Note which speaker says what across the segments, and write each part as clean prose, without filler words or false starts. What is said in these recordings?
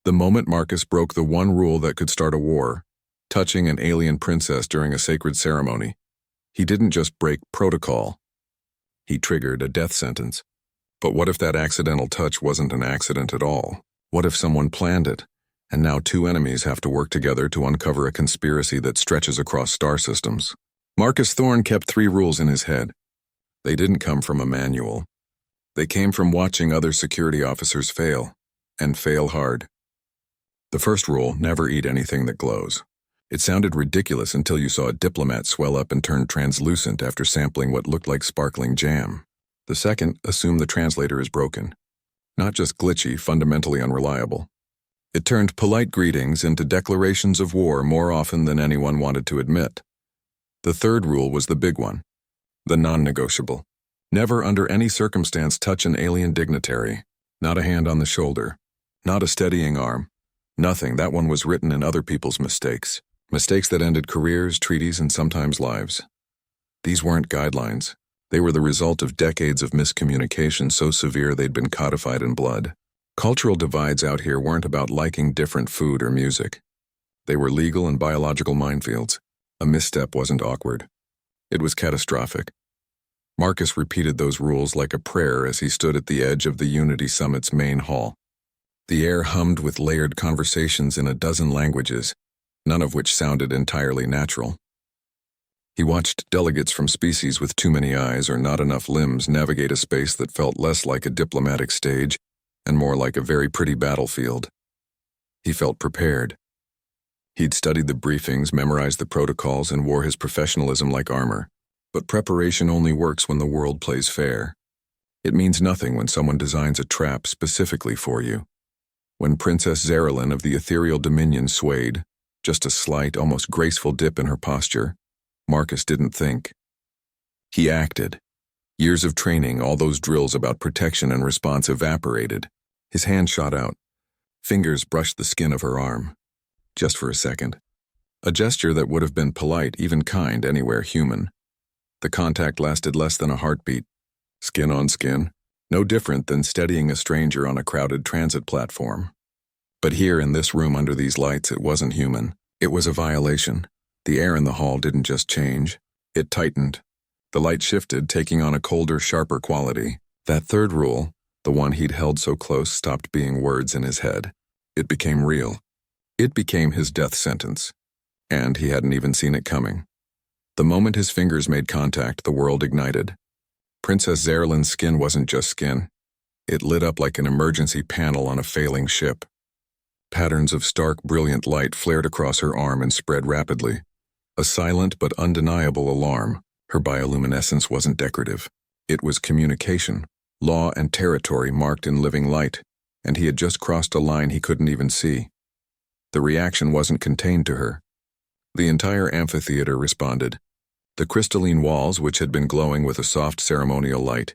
Speaker 1: The moment Marcus broke the one rule that could start a war, touching an alien princess during a sacred ceremony, he didn't just break protocol. He triggered a death sentence. But what if that accidental touch wasn't an accident at all? What if someone planned it, and now two enemies have to work together to uncover a conspiracy that stretches across star systems? Marcus Thorne kept 3 rules in his head. They didn't come from a manual. They came from watching other security officers fail, and fail hard. The first rule, never eat anything that glows. It sounded ridiculous until you saw a diplomat swell up and turn translucent after sampling what looked like sparkling jam. The second, assume the translator is broken. Not just glitchy, fundamentally unreliable. It turned polite greetings into declarations of war more often than anyone wanted to admit. The third rule was the big one, the non-negotiable. Never under any circumstance touch an alien dignitary. Not a hand on the shoulder. Not a steadying arm. Nothing. That one was written in other people's mistakes. Mistakes that ended careers, treaties, and sometimes lives. These weren't guidelines. They were the result of decades of miscommunication so severe they'd been codified in blood. Cultural divides out here weren't about liking different food or music. They were legal and biological minefields. A misstep wasn't awkward. It was catastrophic. Marcus repeated those rules like a prayer as he stood at the edge of the Unity Summit's main hall. The air hummed with layered conversations in a dozen languages, none of which sounded entirely natural. He watched delegates from species with too many eyes or not enough limbs navigate a space that felt less like a diplomatic stage and more like a very pretty battlefield. He felt prepared. He'd studied the briefings, memorized the protocols, and wore his professionalism like armor. But preparation only works when the world plays fair. It means nothing when someone designs a trap specifically for you. When Princess Zarelyn of the Ethereal Dominion swayed, just a slight, almost graceful dip in her posture, Marcus didn't think. He acted. Years of training, all those drills about protection and response evaporated. His hand shot out. Fingers brushed the skin of her arm. Just for a second. A gesture that would have been polite, even kind, anywhere human. The contact lasted less than a heartbeat. Skin on skin. No different than steadying a stranger on a crowded transit platform. But here in this room under these lights, it wasn't human. It was a violation. The air in the hall didn't just change. It tightened. The light shifted, taking on a colder, sharper quality. That third rule, the one he'd held so close, stopped being words in his head. It became real. It became his death sentence. And he hadn't even seen it coming. The moment his fingers made contact, the world ignited. Princess Zarelyn's skin wasn't just skin. It lit up like an emergency panel on a failing ship. Patterns of stark, brilliant light flared across her arm and spread rapidly. A silent but undeniable alarm. Her bioluminescence wasn't decorative. It was communication, law and territory marked in living light, and he had just crossed a line he couldn't even see. The reaction wasn't contained to her. The entire amphitheater responded. The crystalline walls, which had been glowing with a soft ceremonial light,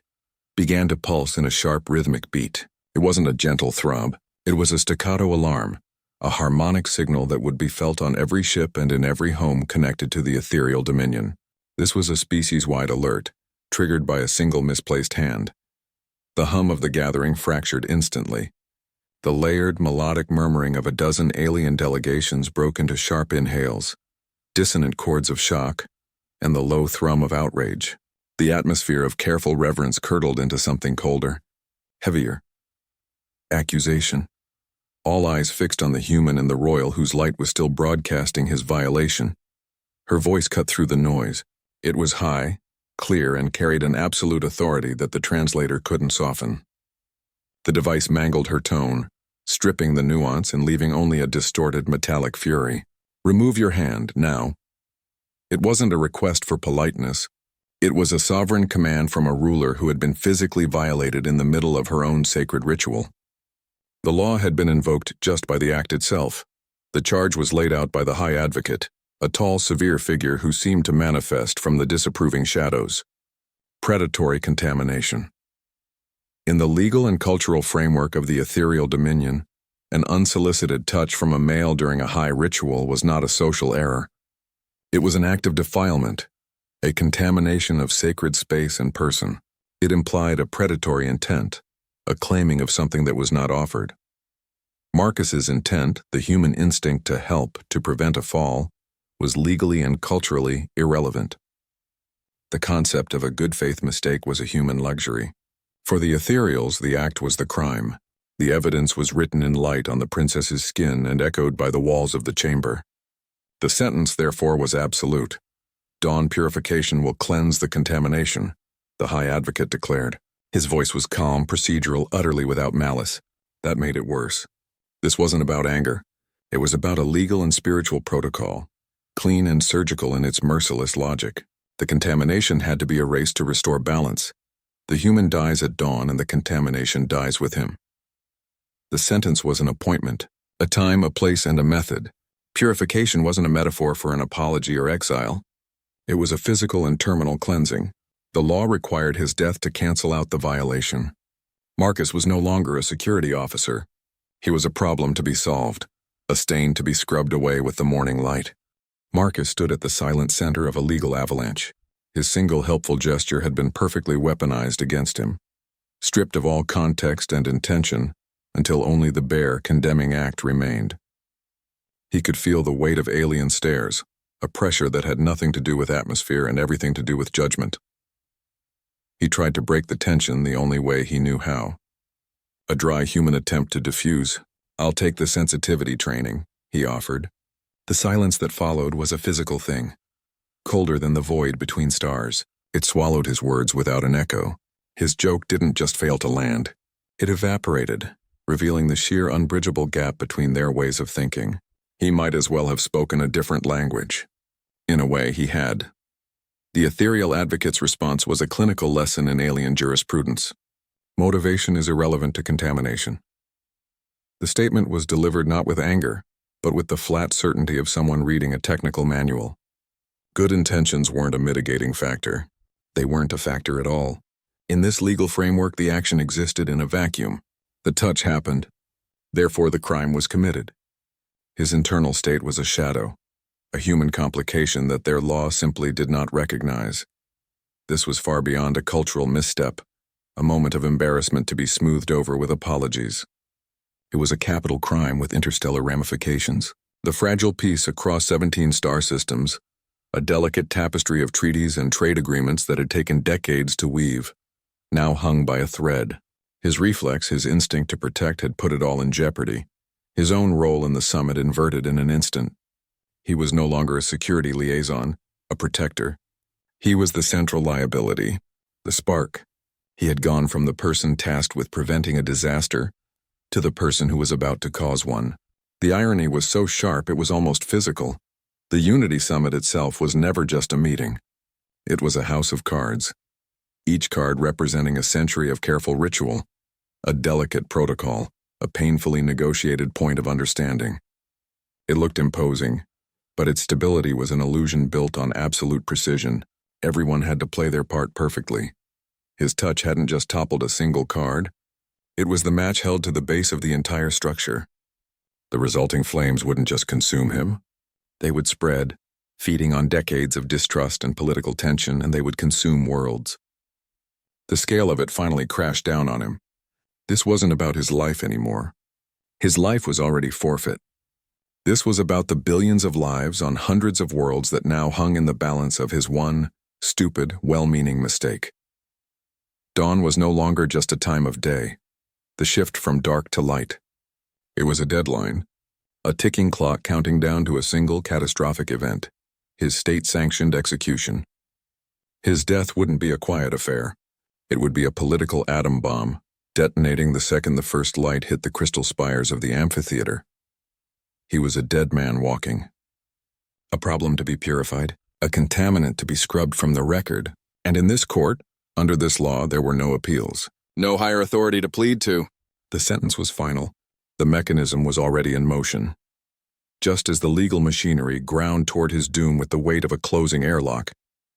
Speaker 1: began to pulse in a sharp rhythmic beat. It wasn't a gentle throb. It was a staccato alarm, a harmonic signal that would be felt on every ship and in every home connected to the ethereal dominion. This was a species-wide alert, triggered by a single misplaced hand. The hum of the gathering fractured instantly. The layered, melodic murmuring of a dozen alien delegations broke into sharp inhales, dissonant chords of shock, and the low thrum of outrage. The atmosphere of careful reverence curdled into something colder, heavier. Accusation. All eyes fixed on the human and the royal whose light was still broadcasting his violation. Her voice cut through the noise. It was high, clear, and carried an absolute authority that the translator couldn't soften. The device mangled her tone, stripping the nuance and leaving only a distorted metallic fury. Remove your hand, now. It wasn't a request for politeness. It was a sovereign command from a ruler who had been physically violated in the middle of her own sacred ritual. The law had been invoked just by the act itself. The charge was laid out by the High Advocate, a tall, severe figure who seemed to manifest from the disapproving shadows. Predatory contamination. In the legal and cultural framework of the ethereal dominion, an unsolicited touch from a male during a high ritual was not a social error. It was an act of defilement, a contamination of sacred space and person. It implied a predatory intent, a claiming of something that was not offered. Marcus's intent, the human instinct to help, to prevent a fall, was legally and culturally irrelevant. The concept of a good faith mistake was a human luxury. For the ethereals, the act was the crime. The evidence was written in light on the princess's skin and echoed by the walls of the chamber. The sentence, therefore, was absolute. Dawn purification will cleanse the contamination, the High Advocate declared. His voice was calm, procedural, utterly without malice. That made it worse. This wasn't about anger. It was about a legal and spiritual protocol, clean and surgical in its merciless logic. The contamination had to be erased to restore balance. The human dies at dawn and the contamination dies with him. The sentence was an appointment, a time, a place, and a method. Purification wasn't a metaphor for an apology or exile. It was a physical and terminal cleansing. The law required his death to cancel out the violation. Marcus was no longer a security officer. He was a problem to be solved, a stain to be scrubbed away with the morning light. Marcus stood at the silent center of a legal avalanche. His single helpful gesture had been perfectly weaponized against him, stripped of all context and intention, until only the bare, condemning act remained. He could feel the weight of alien stares, a pressure that had nothing to do with atmosphere and everything to do with judgment. He tried to break the tension the only way he knew how. A dry human attempt to diffuse. "I'll take the sensitivity training," he offered. The silence that followed was a physical thing, colder than the void between stars. It swallowed his words without an echo. His joke didn't just fail to land. It evaporated, revealing the sheer unbridgeable gap between their ways of thinking. He might as well have spoken a different language. In a way, he had. The ethereal advocate's response was a clinical lesson in alien jurisprudence. Motivation is irrelevant to contamination. The statement was delivered not with anger, but with the flat certainty of someone reading a technical manual. Good intentions weren't a mitigating factor. They weren't a factor at all. In this legal framework, the action existed in a vacuum. The touch happened. Therefore, the crime was committed. His internal state was a shadow, a human complication that their law simply did not recognize. This was far beyond a cultural misstep, a moment of embarrassment to be smoothed over with apologies. It was a capital crime with interstellar ramifications. The fragile peace across 17 star systems, a delicate tapestry of treaties and trade agreements that had taken decades to weave, now hung by a thread. His reflex, his instinct to protect, had put it all in jeopardy. His own role in the summit inverted in an instant. He was no longer a security liaison, a protector. He was the central liability, the spark. He had gone from the person tasked with preventing a disaster to the person who was about to cause one. The irony was so sharp it was almost physical. The Unity Summit itself was never just a meeting. It was a house of cards, each card representing a century of careful ritual, a delicate protocol, a painfully negotiated point of understanding. It looked imposing, but its stability was an illusion built on absolute precision. Everyone had to play their part perfectly. His touch hadn't just toppled a single card. It was the match held to the base of the entire structure. The resulting flames wouldn't just consume him. They would spread, feeding on decades of distrust and political tension, and they would consume worlds. The scale of it finally crashed down on him. This wasn't about his life anymore. His life was already forfeit. This was about the billions of lives on hundreds of worlds that now hung in the balance of his one, stupid, well-meaning mistake. Dawn was no longer just a time of day, the shift from dark to light. It was a deadline, a ticking clock counting down to a single catastrophic event, his state-sanctioned execution. His death wouldn't be a quiet affair. It would be a political atom bomb, detonating the second the first light hit the crystal spires of the amphitheater. He was a dead man walking. A problem to be purified, a contaminant to be scrubbed from the record, and in this court, under this law, there were no appeals. No higher authority to plead to. The sentence was final. The mechanism was already in motion. Just as the legal machinery ground toward his doom with the weight of a closing airlock,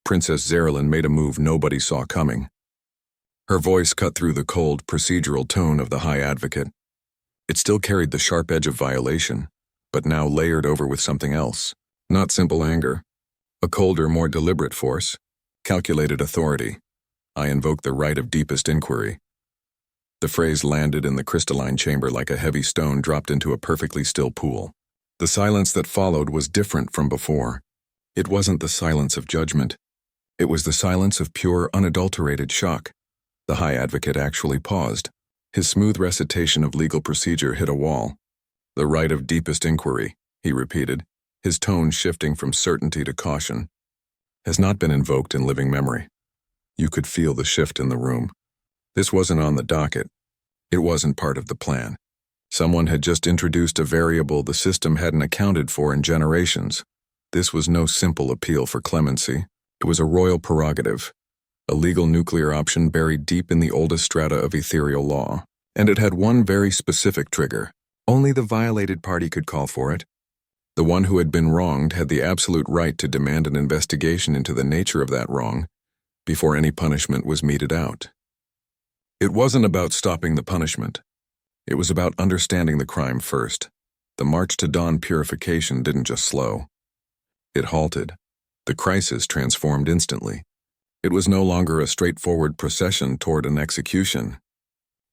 Speaker 1: Princess Zerilyn made a move nobody saw coming. Her voice cut through the cold, procedural tone of the High Advocate. It still carried the sharp edge of violation, but now layered over with something else. Not simple anger. A colder, more deliberate force. Calculated authority. I invoke the right of deepest inquiry. The phrase landed in the crystalline chamber like a heavy stone dropped into a perfectly still pool. The silence that followed was different from before. It wasn't the silence of judgment. It was the silence of pure, unadulterated shock. The High Advocate actually paused. His smooth recitation of legal procedure hit a wall. "The right of deepest inquiry," he repeated, his tone shifting from certainty to caution, "has not been invoked in living memory." You could feel the shift in the room. This wasn't on the docket. It wasn't part of the plan. Someone had just introduced a variable the system hadn't accounted for in generations. This was no simple appeal for clemency. It was a royal prerogative, a legal nuclear option buried deep in the oldest strata of ethereal law. And it had one very specific trigger. Only the violated party could call for it. The one who had been wronged had the absolute right to demand an investigation into the nature of that wrong before any punishment was meted out. It wasn't about stopping the punishment. It was about understanding the crime first. The march to dawn purification didn't just slow. It halted. The crisis transformed instantly. It was no longer a straightforward procession toward an execution.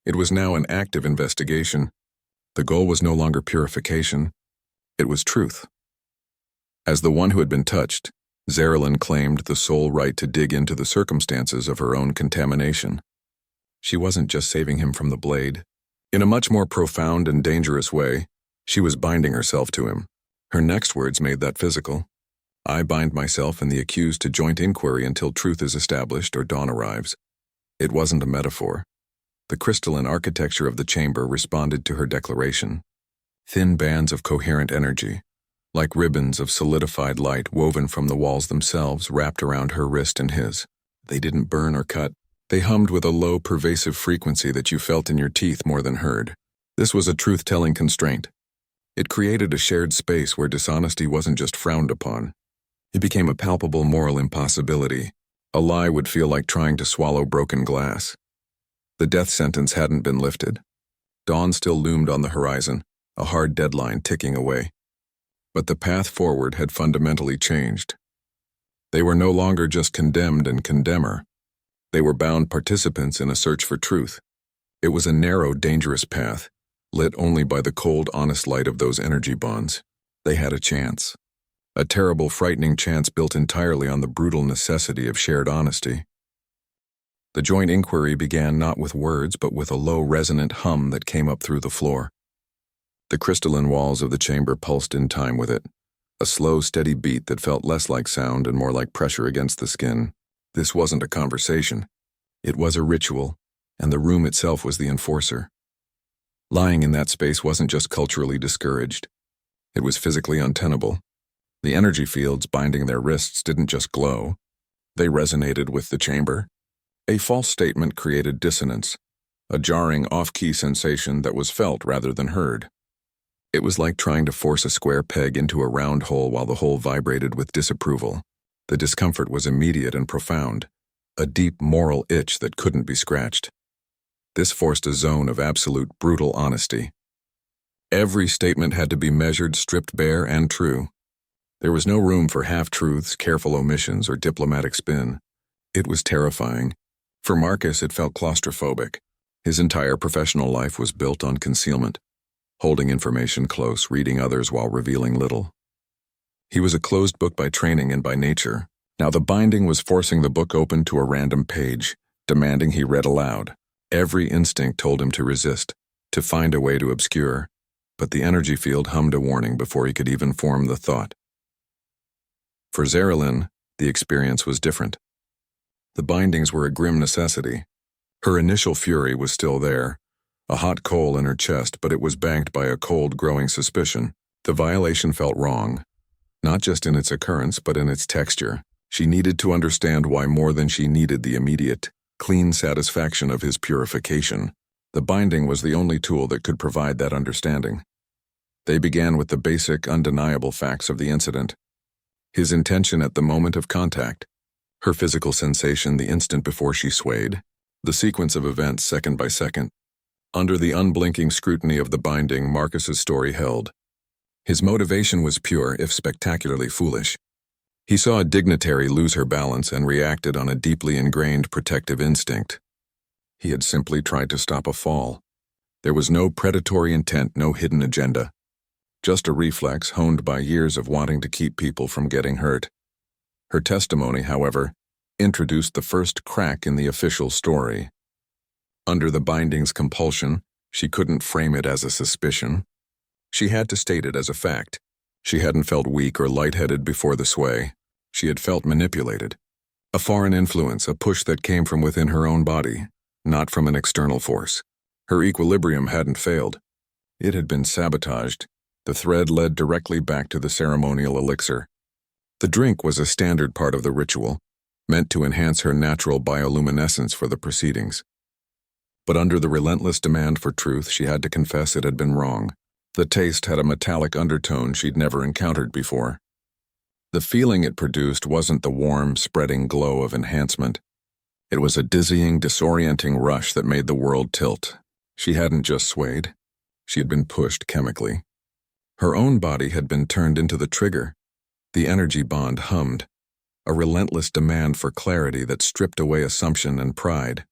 Speaker 1: It was now an active investigation. The goal was no longer purification. It was truth. As the one who had been touched, Zerilyn claimed the sole right to dig into the circumstances of her own contamination. She wasn't just saving him from the blade. In a much more profound and dangerous way, she was binding herself to him. Her next words made that physical. "I bind myself and the accused to joint inquiry until truth is established or dawn arrives." It wasn't a metaphor. The crystalline architecture of the chamber responded to her declaration. Thin bands of coherent energy, like ribbons of solidified light woven from the walls themselves, wrapped around her wrist and his. They didn't burn or cut. They hummed with a low, pervasive frequency that you felt in your teeth more than heard. This was a truth-telling constraint. It created a shared space where dishonesty wasn't just frowned upon. It became a palpable moral impossibility. A lie would feel like trying to swallow broken glass. The death sentence hadn't been lifted. Dawn still loomed on the horizon, a hard deadline ticking away. But the path forward had fundamentally changed. They were no longer just condemned and condemner. They were bound participants in a search for truth. It was a narrow, dangerous path, lit only by the cold, honest light of those energy bonds. They had a chance. A terrible, frightening chance built entirely on the brutal necessity of shared honesty. The joint inquiry began not with words, but with a low, resonant hum that came up through the floor. The crystalline walls of the chamber pulsed in time with it, a slow, steady beat that felt less like sound and more like pressure against the skin. This wasn't a conversation. It was a ritual, and the room itself was the enforcer. Lying in that space wasn't just culturally discouraged. It was physically untenable. The energy fields binding their wrists didn't just glow. They resonated with the chamber. A false statement created dissonance, a jarring off-key sensation that was felt rather than heard. It was like trying to force a square peg into a round hole while the hole vibrated with disapproval. The discomfort was immediate and profound, a deep moral itch that couldn't be scratched. This forced a zone of absolute, brutal honesty. Every statement had to be measured, stripped bare, and true. There was no room for half-truths, careful omissions, or diplomatic spin. It was terrifying. For Marcus, it felt claustrophobic. His entire professional life was built on concealment, holding information close, reading others while revealing little. He was a closed book by training and by nature. Now the binding was forcing the book open to a random page, demanding he read aloud. Every instinct told him to resist, to find a way to obscure, but the energy field hummed a warning before he could even form the thought. For Zerilyn, the experience was different. The bindings were a grim necessity. Her initial fury was still there, a hot coal in her chest, but it was banked by a cold, growing suspicion. The violation felt wrong, not just in its occurrence, but in its texture. She needed to understand why more than she needed the immediate, clean satisfaction of his purification. The binding was the only tool that could provide that understanding. They began with the basic, undeniable facts of the incident. His intention at the moment of contact, her physical sensation the instant before she swayed, the sequence of events second by second. Under the unblinking scrutiny of the binding, Marcus's story held. His motivation was pure, if spectacularly foolish. He saw a dignitary lose her balance and reacted on a deeply ingrained protective instinct. He had simply tried to stop a fall. There was no predatory intent, no hidden agenda. Just a reflex honed by years of wanting to keep people from getting hurt. Her testimony, however, introduced the first crack in the official story. Under the binding's compulsion, she couldn't frame it as a suspicion. She had to state it as a fact. She hadn't felt weak or lightheaded before the sway. She had felt manipulated. A foreign influence, a push that came from within her own body, not from an external force. Her equilibrium hadn't failed. It had been sabotaged. The thread led directly back to the ceremonial elixir. The drink was a standard part of the ritual, meant to enhance her natural bioluminescence for the proceedings. But under the relentless demand for truth, she had to confess it had been wrong. The taste had a metallic undertone she'd never encountered before. The feeling it produced wasn't the warm, spreading glow of enhancement. It was a dizzying, disorienting rush that made the world tilt. She hadn't just swayed. She had been pushed chemically. Her own body had been turned into the trigger. The energy bond hummed, a relentless demand for clarity that stripped away assumption and pride.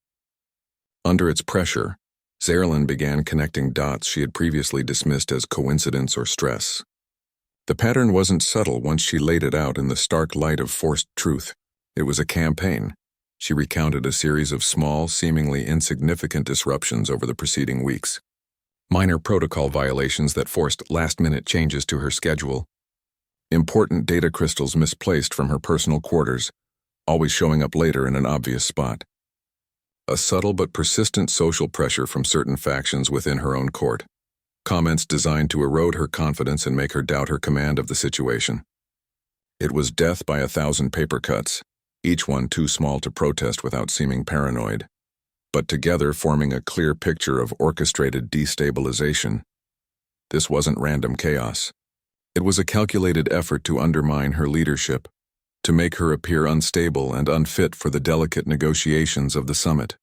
Speaker 1: Under its pressure, Zaerlin began connecting dots she had previously dismissed as coincidence or stress. The pattern wasn't subtle once she laid it out in the stark light of forced truth. It was a campaign. She recounted a series of small, seemingly insignificant disruptions over the preceding weeks. Minor protocol violations that forced last-minute changes to her schedule. Important data crystals misplaced from her personal quarters, always showing up later in an obvious spot. A subtle but persistent social pressure from certain factions within her own court. Comments designed to erode her confidence and make her doubt her command of the situation. It was death by 1,000 paper cuts, each one too small to protest without seeming paranoid, but together forming a clear picture of orchestrated destabilization. This wasn't random chaos. It was a calculated effort to undermine her leadership, to make her appear unstable and unfit for the delicate negotiations of the summit.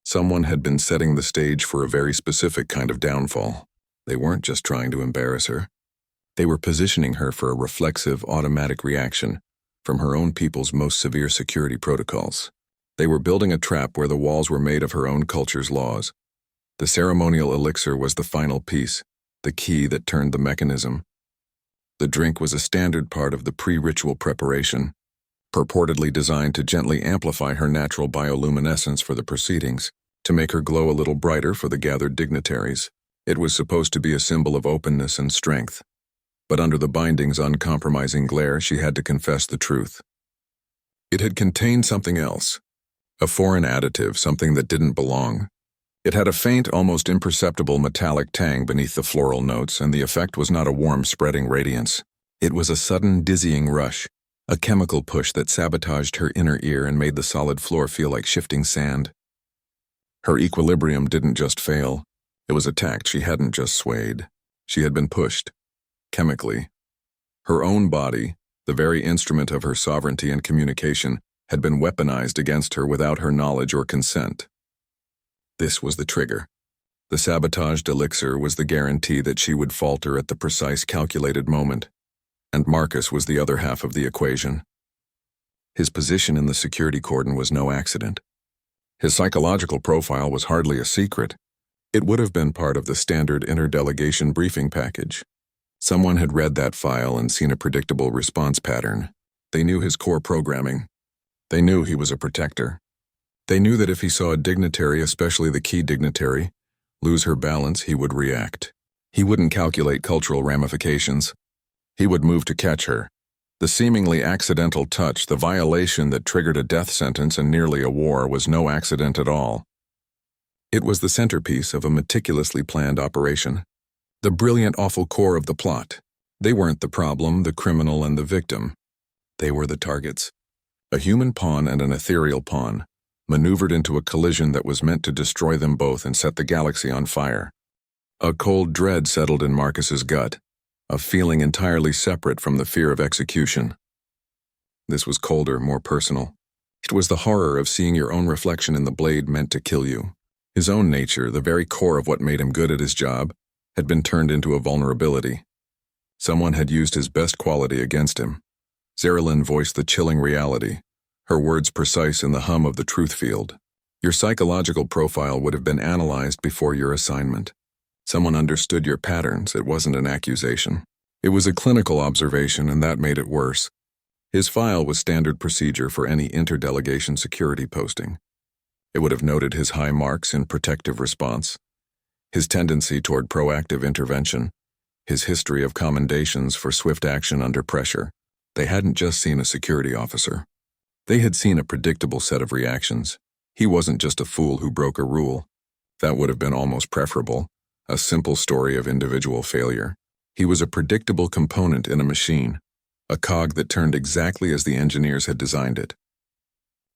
Speaker 1: Someone had been setting the stage for a very specific kind of downfall. They weren't just trying to embarrass her. They were positioning her for a reflexive, automatic reaction from her own people's most severe security protocols. They were building a trap where the walls were made of her own culture's laws. The ceremonial elixir was the final piece, the key that turned the mechanism. The drink was a standard part of the pre-ritual preparation, purportedly designed to gently amplify her natural bioluminescence for the proceedings, to make her glow a little brighter for the gathered dignitaries. It was supposed to be a symbol of openness and strength. But under the binding's uncompromising glare, she had to confess the truth. It had contained something else, a foreign additive, something that didn't belong. It had a faint, almost imperceptible metallic tang beneath the floral notes, and the effect was not a warm, spreading radiance. It was a sudden, dizzying rush, a chemical push that sabotaged her inner ear and made the solid floor feel like shifting sand. Her equilibrium didn't just fail. It was attacked. She hadn't just swayed. She had been pushed. Chemically. Her own body, the very instrument of her sovereignty and communication, had been weaponized against her without her knowledge or consent. This was the trigger. The sabotaged elixir was the guarantee that she would falter at the precise calculated moment, and Marcus was the other half of the equation. His position in the security cordon was no accident. His psychological profile was hardly a secret. It would have been part of the standard interdelegation briefing package. Someone had read that file and seen a predictable response pattern. They knew his core programming. They knew he was a protector. They knew that if he saw a dignitary, especially the key dignitary, lose her balance, he would react. He wouldn't calculate cultural ramifications. He would move to catch her. The seemingly accidental touch, the violation that triggered a death sentence and nearly a war, was no accident at all. It was the centerpiece of a meticulously planned operation. The brilliant, awful core of the plot. They weren't the problem, the criminal, and the victim. They were the targets. A human pawn and an ethereal pawn, maneuvered into a collision that was meant to destroy them both and set the galaxy on fire. A cold dread settled in Marcus's gut, a feeling entirely separate from the fear of execution. This was colder, more personal. It was the horror of seeing your own reflection in the blade meant to kill you. His own nature, the very core of what made him good at his job, had been turned into a vulnerability. Someone had used his best quality against him. Zaerlin voiced the chilling reality, her words precise in the hum of the truth field. Your psychological profile would have been analyzed before your assignment. Someone understood your patterns. It wasn't an accusation. It was a clinical observation, and that made it worse. His file was standard procedure for any interdelegation security posting. It would have noted his high marks in protective response, his tendency toward proactive intervention, his history of commendations for swift action under pressure. They hadn't just seen a security officer. They had seen a predictable set of reactions. He wasn't just a fool who broke a rule. That would have been almost preferable, a simple story of individual failure. He was a predictable component in a machine, a cog that turned exactly as the engineers had designed it.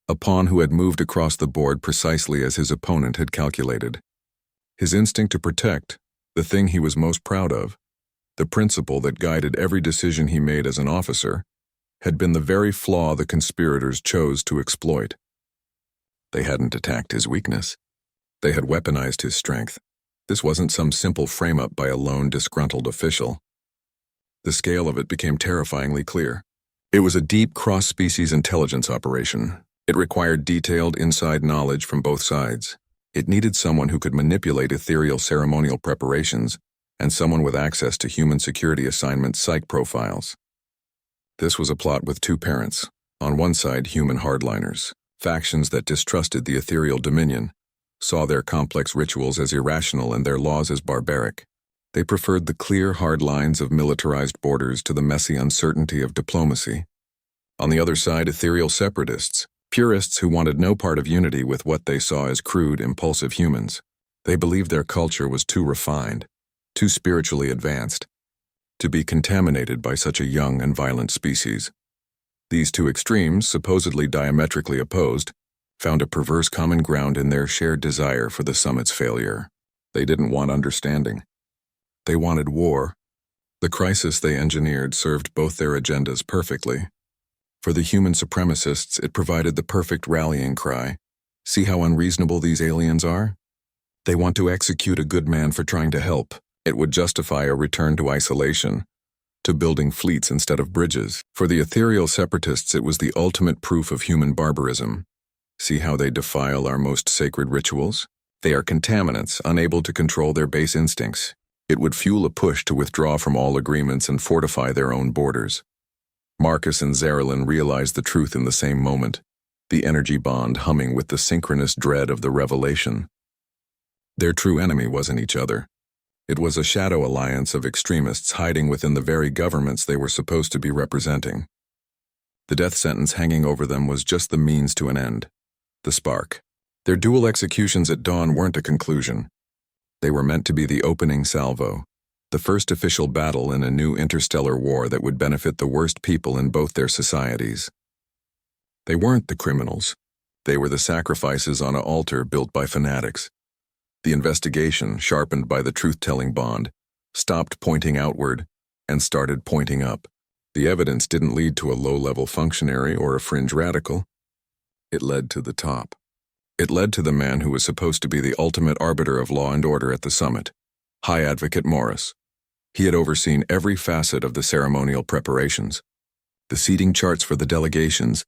Speaker 1: A pawn who had moved across the board precisely as his opponent had calculated. His instinct to protect, the thing he was most proud of, the principle that guided every decision he made as an officer, had been the very flaw the conspirators chose to exploit. They hadn't attacked his weakness. They had weaponized his strength. This wasn't some simple frame-up by a lone, disgruntled official. The scale of it became terrifyingly clear. It was a deep cross-species intelligence operation. It required detailed inside knowledge from both sides. It needed someone who could manipulate ethereal ceremonial preparations and someone with access to human security assignment psych profiles. This was a plot with two parents. On one side, human hardliners, factions that distrusted the ethereal dominion, saw their complex rituals as irrational and their laws as barbaric. They preferred the clear, hard lines of militarized borders to the messy uncertainty of diplomacy. On the other side, ethereal separatists, purists who wanted no part of unity with what they saw as crude, impulsive humans. They believed their culture was too refined, too spiritually advanced, to be contaminated by such a young and violent species. These two extremes, supposedly diametrically opposed, found a perverse common ground in their shared desire for the summit's failure. They didn't want understanding. They wanted war. The crisis they engineered served both their agendas perfectly. For the human supremacists, it provided the perfect rallying cry. See how unreasonable these aliens are? They want to execute a good man for trying to help. It would justify a return to isolation, to building fleets instead of bridges. For the ethereal separatists, it was the ultimate proof of human barbarism. See how they defile our most sacred rituals? They are contaminants, unable to control their base instincts. It would fuel a push to withdraw from all agreements and fortify their own borders. Marcus and Zarelin realized the truth in the same moment, the energy bond humming with the synchronous dread of the revelation. Their true enemy wasn't each other. It was a shadow alliance of extremists hiding within the very governments they were supposed to be representing. The death sentence hanging over them was just the means to an end, the spark. Their dual executions at dawn weren't a conclusion. They were meant to be the opening salvo, the first official battle in a new interstellar war that would benefit the worst people in both their societies. They weren't the criminals. They were the sacrifices on an altar built by fanatics. The investigation, sharpened by the truth-telling bond, stopped pointing outward and started pointing up. The evidence didn't lead to a low-level functionary or a fringe radical. It led to the top. It led to the man who was supposed to be the ultimate arbiter of law and order at the summit, High Advocate Morris. He had overseen every facet of the ceremonial preparations, the seating charts for the delegations,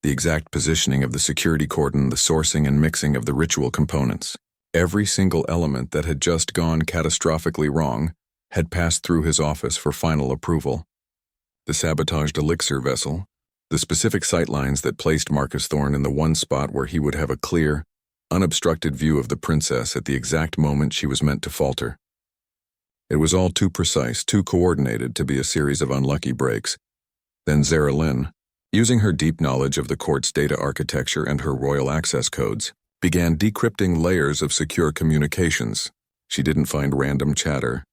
Speaker 1: the exact positioning of the security cordon, the sourcing and mixing of the ritual components. Every single element that had just gone catastrophically wrong had passed through his office for final approval. The sabotaged elixir vessel, the specific sightlines that placed Marcus Thorne in the one spot where he would have a clear, unobstructed view of the princess at the exact moment she was meant to falter. It was all too precise, too coordinated to be a series of unlucky breaks. Then Zarelin, using her deep knowledge of the court's data architecture and her royal access codes, began decrypting layers of secure communications. She didn't find random chatter.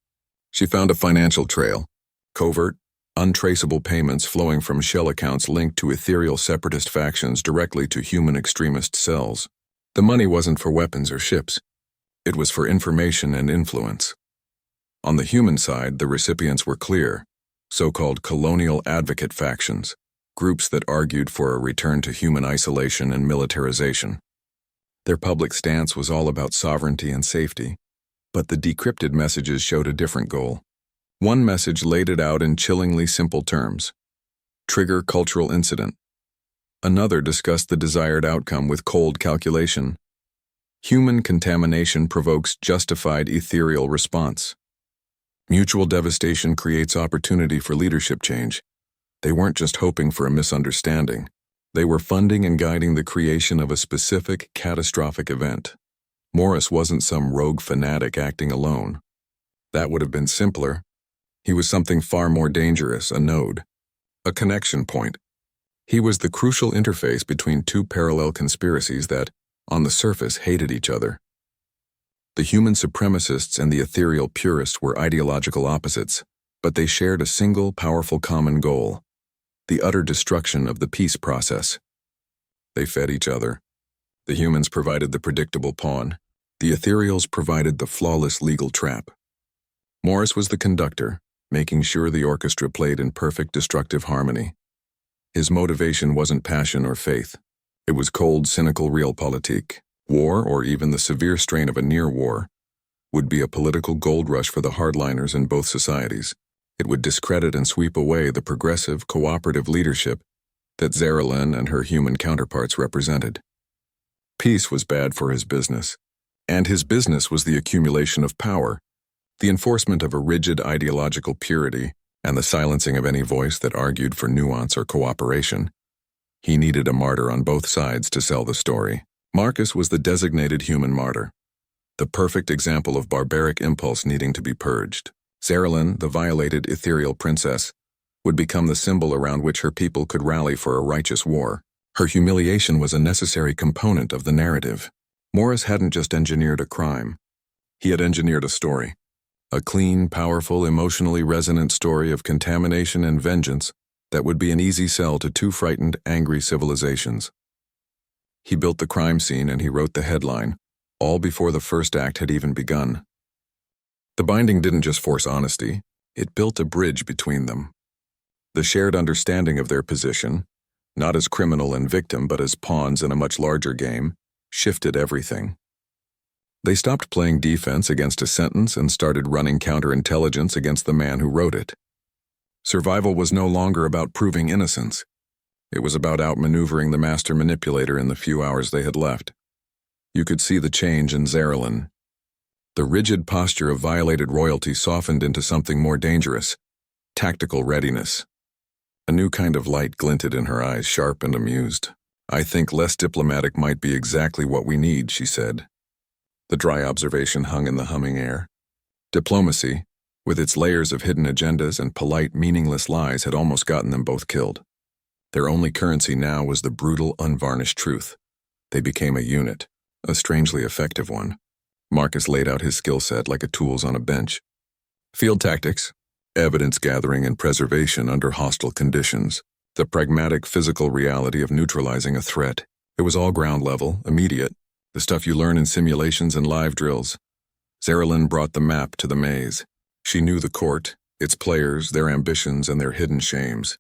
Speaker 1: She found a financial trail, covert, untraceable payments flowing from shell accounts linked to ethereal separatist factions directly to human extremist cells. The money wasn't for weapons or ships. It was for information and influence. On the human side, the recipients were clear, so-called colonial advocate factions, groups that argued for a return to human isolation and militarization. Their public stance was all about sovereignty and safety, but the decrypted messages showed a different goal. One message laid it out in chillingly simple terms: trigger cultural incident. Another discussed the desired outcome with cold calculation: Human contamination provokes justified ethereal response. Mutual devastation creates opportunity for leadership change. They weren't just hoping for a misunderstanding. They were funding and guiding the creation of a specific, catastrophic event. Morris wasn't some rogue fanatic acting alone. That would have been simpler. He was something far more dangerous, a node, a connection point. He was the crucial interface between two parallel conspiracies that, on the surface, hated each other. The human supremacists and the ethereal purists were ideological opposites, but they shared a single, powerful common goal: the utter destruction of the peace process. They fed each other. The humans provided the predictable pawn. The ethereals provided the flawless legal trap. Morris was the conductor, making sure the orchestra played in perfect destructive harmony. His motivation wasn't passion or faith. It was cold, cynical realpolitik. War, or even the severe strain of a near war, would be a political gold rush for the hardliners in both societies. It would discredit and sweep away the progressive, cooperative leadership that Zarelyn and her human counterparts represented. Peace was bad for his business, and his business was the accumulation of power, the enforcement of a rigid ideological purity, and the silencing of any voice that argued for nuance or cooperation. He needed a martyr on both sides to sell the story. Marcus was the designated human martyr, the perfect example of barbaric impulse needing to be purged. Zarelyn, the violated ethereal princess, would become the symbol around which her people could rally for a righteous war. Her humiliation was a necessary component of the narrative. Morris hadn't just engineered a crime. He had engineered a story. A clean, powerful, emotionally resonant story of contamination and vengeance that would be an easy sell to two frightened, angry civilizations. He built the crime scene and he wrote the headline, all before the first act had even begun. The binding didn't just force honesty, it built a bridge between them. The shared understanding of their position, not as criminal and victim but as pawns in a much larger game, shifted everything. They stopped playing defense against a sentence and started running counterintelligence against the man who wrote it. Survival was no longer about proving innocence. It was about outmaneuvering the master manipulator in the few hours they had left. You could see the change in Zarelyn. The rigid posture of violated royalty softened into something more dangerous: tactical readiness. A new kind of light glinted in her eyes, sharp and amused. "I think less diplomatic might be exactly what we need," she said. The dry observation hung in the humming air. Diplomacy, with its layers of hidden agendas and polite, meaningless lies, had almost gotten them both killed. Their only currency now was the brutal, unvarnished truth. They became a unit, a strangely effective one. Marcus laid out his skill set like a tools on a bench. Field tactics, evidence gathering and preservation under hostile conditions, the pragmatic physical reality of neutralizing a threat. It was all ground level, immediate, the stuff you learn in simulations and live drills. Zarelyn brought the map to the maze. She knew the court, its players, their ambitions, and their hidden shames.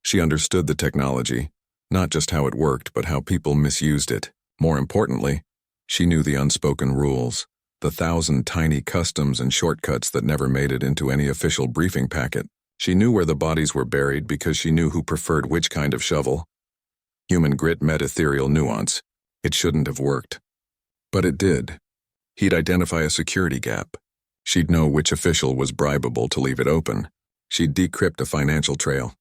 Speaker 1: She understood the technology, not just how it worked, but how people misused it. More importantly, she knew the unspoken rules, the 1,000 tiny customs and shortcuts that never made it into any official briefing packet. She knew where the bodies were buried because she knew who preferred which kind of shovel. Human grit met ethereal nuance. It shouldn't have worked. But it did. He'd identify a security gap. She'd know which official was bribable to leave it open. She'd decrypt a financial trail.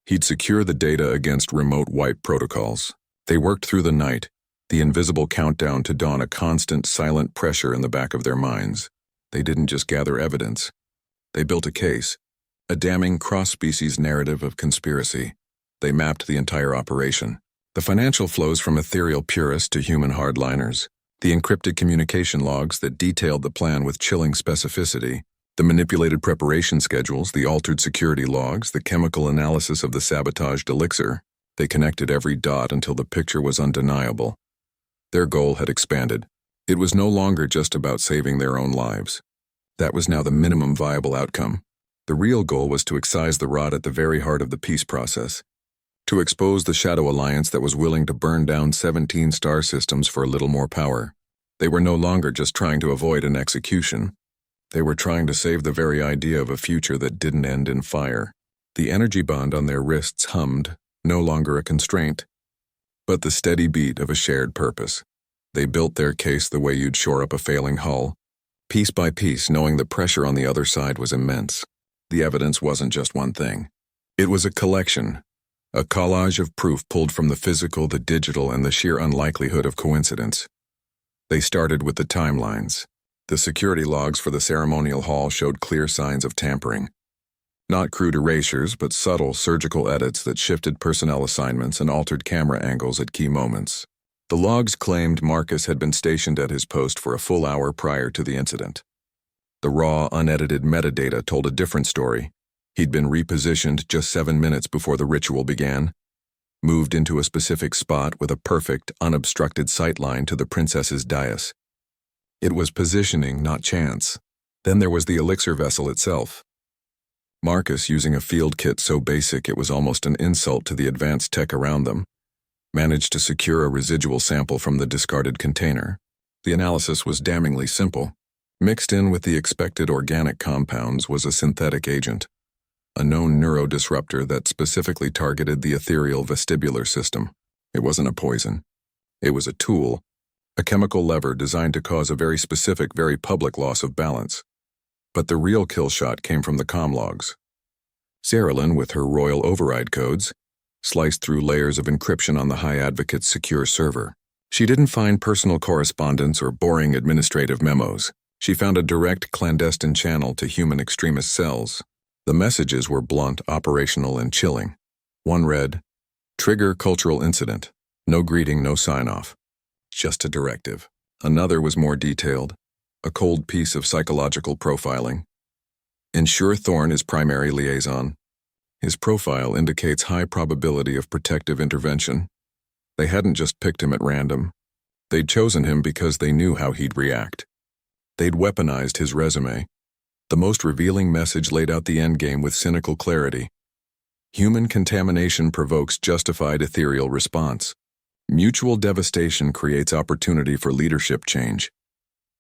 Speaker 1: He'd secure the data against remote wipe protocols. They worked through the night, the invisible countdown to dawn, a constant, silent pressure in the back of their minds. They didn't just gather evidence. They built a case, a damning cross-species narrative of conspiracy. They mapped the entire operation. The financial flows from ethereal purists to human hardliners, the encrypted communication logs that detailed the plan with chilling specificity, the manipulated preparation schedules, the altered security logs, the chemical analysis of the sabotaged elixir. They connected every dot until the picture was undeniable. Their goal had expanded. It was no longer just about saving their own lives. That was now the minimum viable outcome. The real goal was to excise the rot at the very heart of the peace process, to expose the Shadow Alliance that was willing to burn down 17 star systems for a little more power. They were no longer just trying to avoid an execution. They were trying to save the very idea of a future that didn't end in fire. The energy bond on their wrists hummed, no longer a constraint, but the steady beat of a shared purpose. They built their case the way you'd shore up a failing hull, piece by piece, knowing the pressure on the other side was immense. The evidence wasn't just one thing. It was a collection, a collage of proof pulled from the physical, the digital, and the sheer unlikelihood of coincidence. They started with the timelines. The security logs for the ceremonial hall showed clear signs of tampering. Not crude erasures, but subtle surgical edits that shifted personnel assignments and altered camera angles at key moments. The logs claimed Marcus had been stationed at his post for a full hour prior to the incident. The raw, unedited metadata told a different story. He'd been repositioned just 7 minutes before the ritual began, moved into a specific spot with a perfect, unobstructed sightline to the princess's dais. It was positioning, not chance. Then there was the elixir vessel itself. Marcus, using a field kit so basic it was almost an insult to the advanced tech around them, managed to secure a residual sample from the discarded container. The analysis was damningly simple. Mixed in with the expected organic compounds was a synthetic agent, a known neurodisruptor that specifically targeted the ethereal vestibular system. It wasn't a poison. It was a tool, a chemical lever designed to cause a very specific, very public loss of balance. But the real kill shot came from the comm logs. Zarelyn, with her royal override codes, sliced through layers of encryption on the High Advocate's secure server. She didn't find personal correspondence or boring administrative memos. She found a direct clandestine channel to human extremist cells. The messages were blunt, operational, and chilling. One read, "Trigger cultural incident. No greeting, no sign-off. Just a directive." Another was more detailed, a cold piece of psychological profiling. "Ensure Thorn is primary liaison. His profile indicates high probability of protective intervention. They hadn't just picked him at random. They'd chosen him because they knew how he'd react. They'd weaponized his resume. The most revealing message laid out the endgame with cynical clarity. Human contamination provokes justified ethereal response. Mutual devastation creates opportunity for leadership change.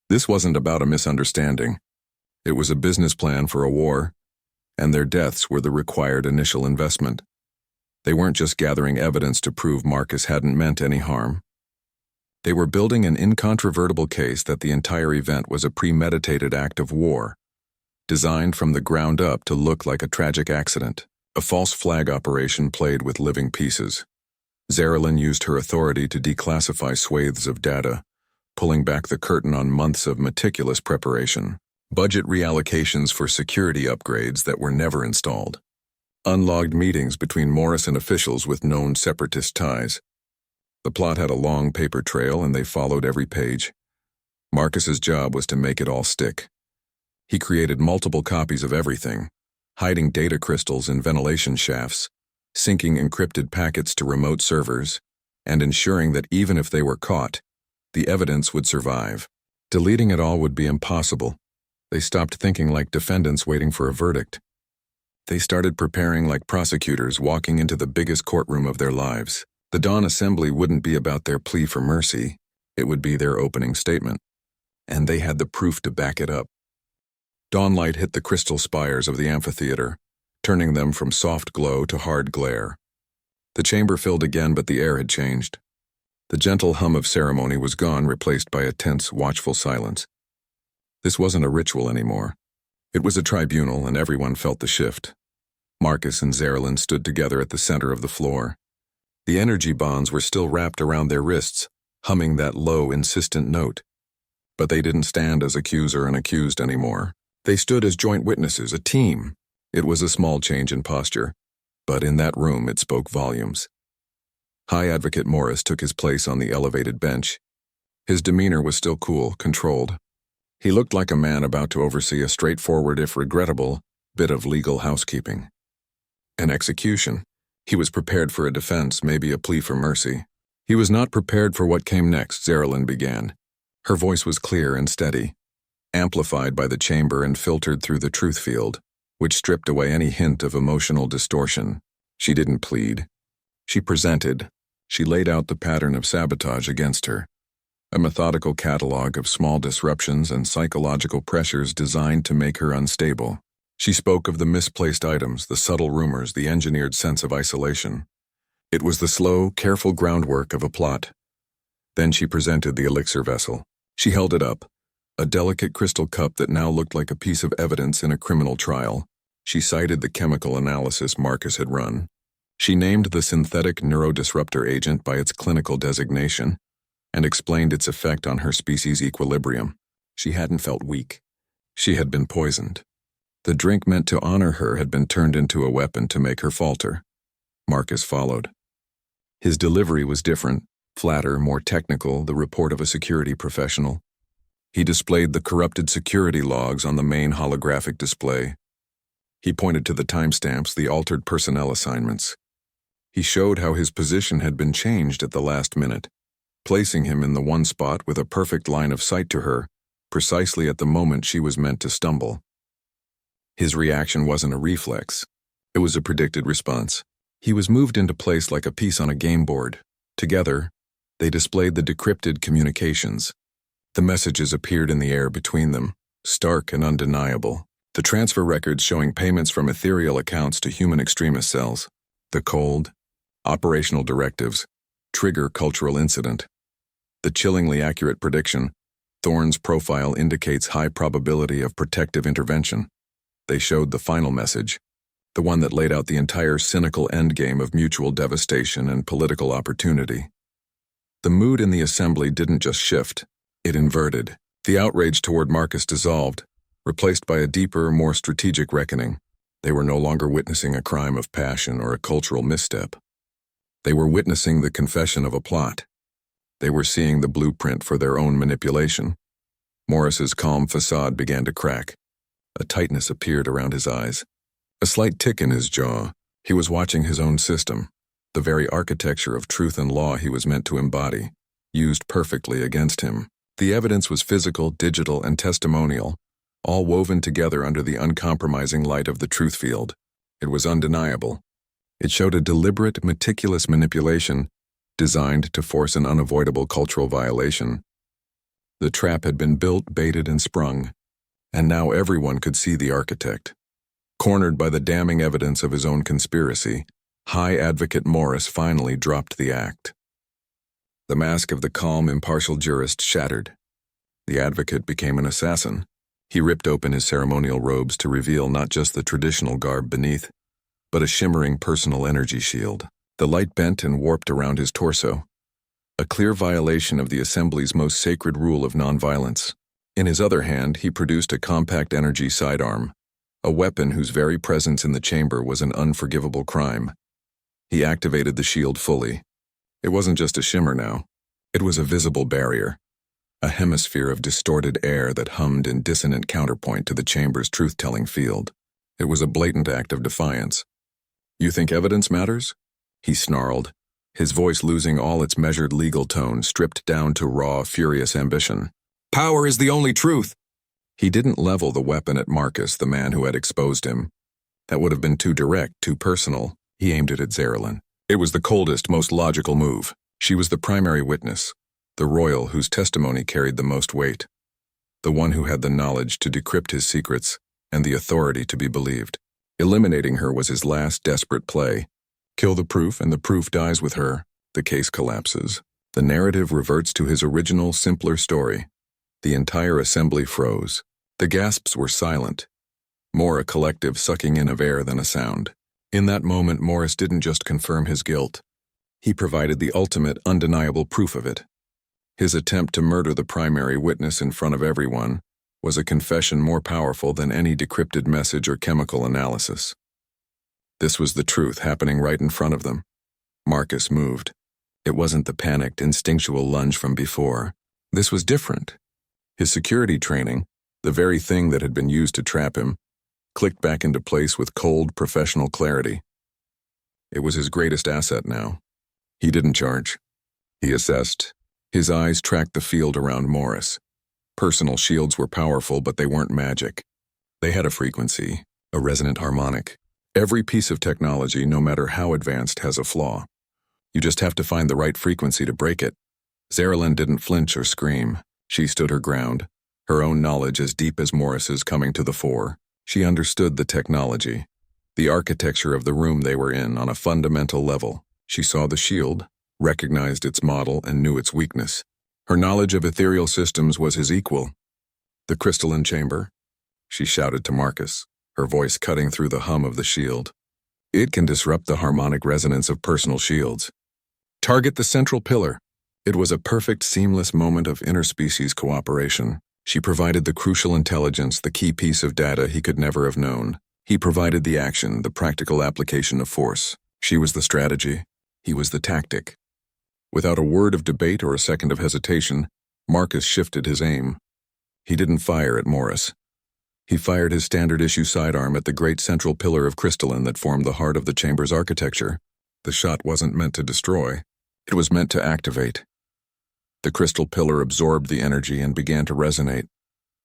Speaker 1: This wasn't about a misunderstanding. It was a business plan for a war, and their deaths were the required initial investment. They weren't just gathering evidence to prove Marcus hadn't meant any harm. They were building an incontrovertible case that the entire event was a premeditated act of war, designed from the ground up to look like a tragic accident, a false flag operation played with living pieces. Zarelyn used her authority to declassify swathes of data, pulling back the curtain on months of meticulous preparation. Budget reallocations for security upgrades that were never installed. Unlogged meetings between Morrison officials with known separatist ties. The plot had a long paper trail and they followed every page. Marcus's job was to make it all stick. He created multiple copies of everything, hiding data crystals in ventilation shafts, syncing encrypted packets to remote servers, and ensuring that even if they were caught, the evidence would survive. Deleting it all would be impossible. They stopped thinking like defendants waiting for a verdict. They started preparing like prosecutors walking into the biggest courtroom of their lives. The dawn assembly wouldn't be about their plea for mercy. It would be their opening statement. And they had the proof to back it up. Dawnlight hit the crystal spires of the amphitheater, turning them from soft glow to hard glare. The chamber filled again, but the air had changed. The gentle hum of ceremony was gone, replaced by a tense, watchful silence. This wasn't a ritual anymore. It was a tribunal, and everyone felt the shift. Marcus and Zarelyn stood together at the center of the floor. The energy bonds were still wrapped around their wrists, humming that low, insistent note. But they didn't stand as accuser and accused anymore. They stood as joint witnesses, a team. It was a small change in posture, but in that room it spoke volumes. High Advocate Morris took his place on the elevated bench. His demeanor was still cool, controlled. He looked like a man about to oversee a straightforward, if regrettable, bit of legal housekeeping. An execution. He was prepared for a defense, maybe a plea for mercy. He was not prepared for what came next, Zarelyn began. Her voice was clear and steady, amplified by the chamber and filtered through the truth field, which stripped away any hint of emotional distortion. She didn't plead. She presented. She laid out the pattern of sabotage against her, a methodical catalog of small disruptions and psychological pressures designed to make her unstable. She spoke of the misplaced items, the subtle rumors, the engineered sense of isolation. It was the slow, careful groundwork of a plot. Then she presented the elixir vessel. She held it up, a delicate crystal cup that now looked like a piece of evidence in a criminal trial. She cited the chemical analysis Marcus had run. She named the synthetic neurodisruptor agent by its clinical designation and explained its effect on her species' equilibrium. She hadn't felt weak. She had been poisoned. The drink meant to honor her had been turned into a weapon to make her falter. Marcus followed. His delivery was different, flatter, more technical, the report of a security professional. He displayed the corrupted security logs on the main holographic display. He pointed to the timestamps, the altered personnel assignments. He showed how his position had been changed at the last minute, placing him in the one spot with a perfect line of sight to her, precisely at the moment she was meant to stumble. His reaction wasn't a reflex. It was a predicted response. He was moved into place like a piece on a game board. Together, they displayed the decrypted communications. The messages appeared in the air between them, stark and undeniable. The transfer records showing payments from ethereal accounts to human extremist cells. The cold, operational directives, trigger cultural incident. The chillingly accurate prediction, Thorne's profile indicates high probability of protective intervention. They showed the final message, the one that laid out the entire cynical endgame of mutual devastation and political opportunity. The mood in the assembly didn't just shift, it inverted. The outrage toward Marcus dissolved, replaced by a deeper, more strategic reckoning. They were no longer witnessing a crime of passion or a cultural misstep. They were witnessing the confession of a plot. They were seeing the blueprint for their own manipulation. Morris's calm facade began to crack. A tightness appeared around his eyes. A slight tick in his jaw. He was watching his own system, the very architecture of truth and law he was meant to embody, used perfectly against him. The evidence was physical, digital, and testimonial, all woven together under the uncompromising light of the truth field. It was undeniable. It showed a deliberate, meticulous manipulation designed to force an unavoidable cultural violation. The trap had been built, baited, and sprung, and now everyone could see the architect. Cornered by the damning evidence of his own conspiracy, High Advocate Morris finally dropped the act. The mask of the calm, impartial jurist shattered. The advocate became an assassin. He ripped open his ceremonial robes to reveal not just the traditional garb beneath, but a shimmering personal energy shield. The light bent and warped around his torso, a clear violation of the Assembly's most sacred rule of nonviolence. In his other hand, he produced a compact energy sidearm, a weapon whose very presence in the chamber was an unforgivable crime. He activated the shield fully. It wasn't just a shimmer now. It was a visible barrier, a hemisphere of distorted air that hummed in dissonant counterpoint to the chamber's truth-telling field. It was a blatant act of defiance. "You think evidence matters?" he snarled, his voice losing all its measured legal tone, stripped down to raw, furious ambition. "Power is the only truth!" He didn't level the weapon at Marcus, the man who had exposed him. That would have been too direct, too personal. He aimed it at Zerilyn. It was the coldest, most logical move. She was the primary witness, the royal whose testimony carried the most weight, the one who had the knowledge to decrypt his secrets and the authority to be believed. Eliminating her was his last desperate play. Kill the proof and the proof dies with her. The case collapses. The narrative reverts to his original, simpler story. The entire assembly froze. The gasps were silent, more a collective sucking in of air than a sound. In that moment, Morris didn't just confirm his guilt. He provided the ultimate, undeniable proof of it. His attempt to murder the primary witness in front of everyone was a confession more powerful than any decrypted message or chemical analysis. This was the truth happening right in front of them. Marcus moved. It wasn't the panicked, instinctual lunge from before. This was different. His security training, the very thing that had been used to trap him, clicked back into place with cold, professional clarity. It was his greatest asset now. He didn't charge. He assessed. His eyes tracked the field around Morris. Personal shields were powerful, but they weren't magic. They had a frequency, a resonant harmonic. Every piece of technology, no matter how advanced, has a flaw. You just have to find the right frequency to break it. Zerilyn didn't flinch or scream. She stood her ground, her own knowledge as deep as Morris's coming to the fore. She understood the technology, the architecture of the room they were in on a fundamental level. She saw the shield, recognized its model, and knew its weakness. Her knowledge of ethereal systems was his equal. "The crystalline chamber," she shouted to Marcus, her voice cutting through the hum of the shield. "It can disrupt the harmonic resonance of personal shields. Target the central pillar." It was a perfect, seamless moment of interspecies cooperation. She provided the crucial intelligence, the key piece of data he could never have known. He provided the action, the practical application of force. She was the strategy. He was the tactic. Without a word of debate or a second of hesitation, Marcus shifted his aim. He didn't fire at Morris. He fired his standard-issue sidearm at the great central pillar of crystalline that formed the heart of the chamber's architecture. The shot wasn't meant to destroy. It was meant to activate. The crystal pillar absorbed the energy and began to resonate,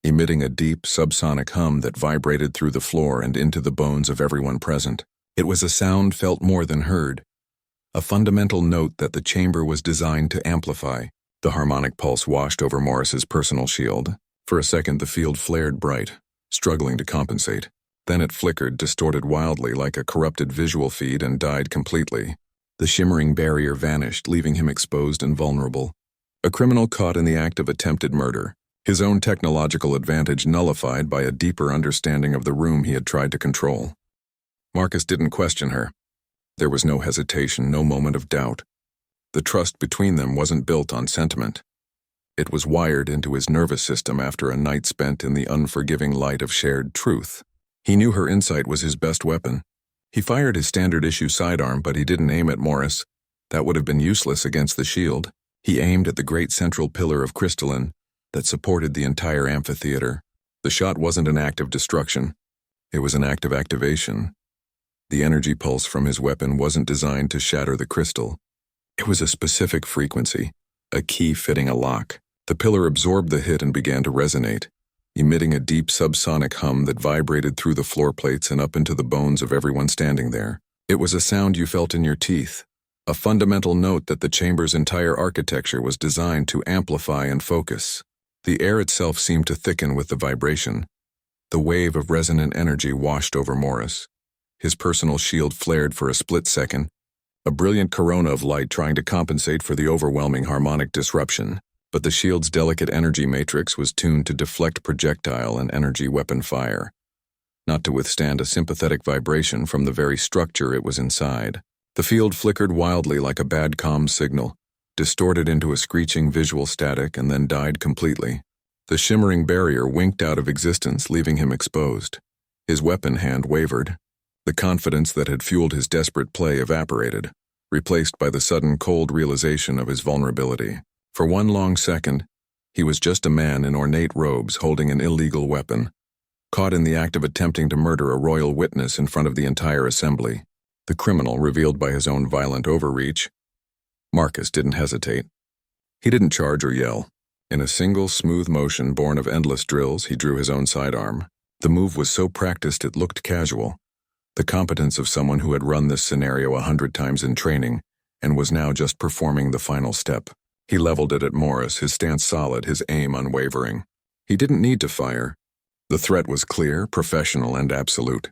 Speaker 1: emitting a deep, subsonic hum that vibrated through the floor and into the bones of everyone present. It was a sound felt more than heard, a fundamental note that the chamber was designed to amplify. The harmonic pulse washed over Morris's personal shield. For a second, the field flared bright, struggling to compensate. Then it flickered, distorted wildly like a corrupted visual feed, and died completely. The shimmering barrier vanished, leaving him exposed and vulnerable. A criminal caught in the act of attempted murder, his own technological advantage nullified by a deeper understanding of the room he had tried to control. Marcus didn't question her. There was no hesitation, no moment of doubt. The trust between them wasn't built on sentiment. It was wired into his nervous system after a night spent in the unforgiving light of shared truth. He knew her insight was his best weapon. He fired his standard-issue sidearm, but he didn't aim at Morris. That would have been useless against the shield. He aimed at the great central pillar of crystalline that supported the entire amphitheater. The shot wasn't an act of destruction. It was an act of activation. The energy pulse from his weapon wasn't designed to shatter the crystal. It was a specific frequency, a key fitting a lock. The pillar absorbed the hit and began to resonate, emitting a deep subsonic hum that vibrated through the floor plates and up into the bones of everyone standing there. It was a sound you felt in your teeth, a fundamental note that the chamber's entire architecture was designed to amplify and focus. The air itself seemed to thicken with the vibration. The wave of resonant energy washed over Morris. His personal shield flared for a split second, a brilliant corona of light trying to compensate for the overwhelming harmonic disruption. But the shield's delicate energy matrix was tuned to deflect projectile and energy weapon fire, not to withstand a sympathetic vibration from the very structure it was inside. The field flickered wildly like a bad comms signal, distorted into a screeching visual static, and then died completely. The shimmering barrier winked out of existence, leaving him exposed. His weapon hand wavered. The confidence that had fueled his desperate play evaporated, replaced by the sudden cold realization of his vulnerability. For one long second, he was just a man in ornate robes holding an illegal weapon, caught in the act of attempting to murder a royal witness in front of the entire assembly. The criminal revealed by his own violent overreach. Marcus didn't hesitate. He didn't charge or yell. In a single, smooth motion born of endless drills, he drew his own sidearm. The move was so practiced it looked casual, the competence of someone who had run this scenario 100 times in training and was now just performing the final step. He leveled it at Morris, his stance solid, his aim unwavering. He didn't need to fire. The threat was clear, professional, and absolute.